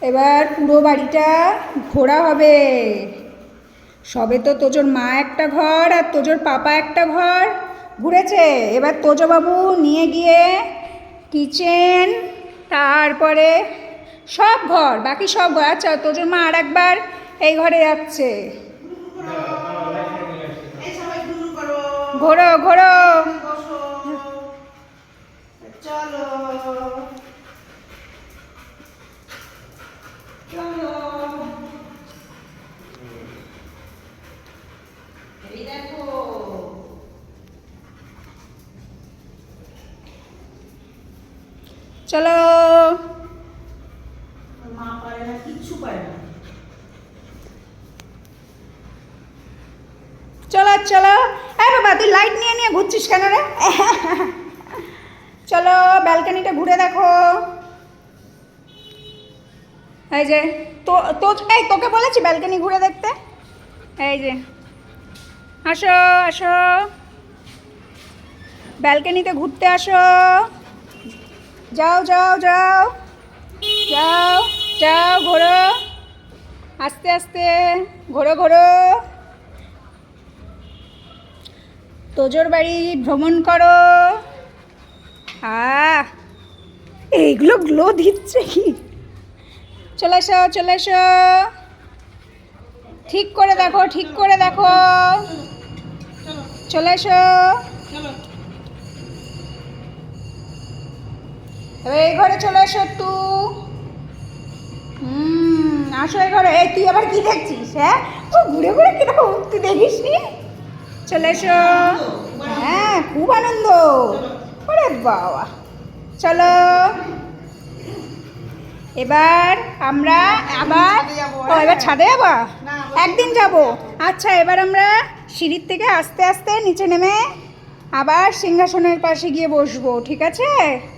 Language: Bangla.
এবার পুরো বাড়িটা ঘোরা হবে। সবে তো তোজোর মা একটা ঘর আর তোজোর পাপা একটা ঘর ঘুরেছে। এবার তোজোবাবু নিয়ে গিয়ে কিচেন, তারপরে সব ঘর, বাকি সব ঘর। আচ্ছা, তোজোর মা আর একবার এই ঘরে যাচ্ছে। ঘোরো ঘোরো, চলো চলো, এই দেখো চলো। মা পারে না, কিচ্ছু পারে না। চলো চলো। এই বাবা, তুই লাইট নিয়ে নিয়ে ঘুরছিস কেন রে? চলো, ব্যালকনিটা ঘুরে দেখো। এই যে এই তোকে বলেছি ব্যালকনি ঘুরে দেখতে। এই যে, আসো আসো, ব্যালকনিতে ঘুরতে আসো। যাও যাও যাও যাও যাও, ঘোরো আস্তে আস্তে, ঘোরো ঘোরো। তোজোর বাড়ি ভ্রমণ করো। এইগুলো গ্লো দিচ্ছে কি? চলে এসো চলে এসো, ঠিক করে দেখো ঠিক করে দেখো। চলে এসো, এবার এই ঘরে চলে এসো তু। আসো এই ঘরে। এই তুই আবার কি দেখছিস? হ্যাঁ, ও ঘুরে ঘুরে কিরকম, তুই দেখিস নি? চলে এসো। হ্যাঁ, খুব আনন্দ। ওরে বাবা, চলো। এবার আমরা আবার এবার ছাদে যাবো, একদিন যাব। আচ্ছা, এবার আমরা সিঁড়ির থেকে আস্তে আস্তে নিচে নেমে আবার সিংহাসনের পাশে গিয়ে বসবো, ঠিক আছে?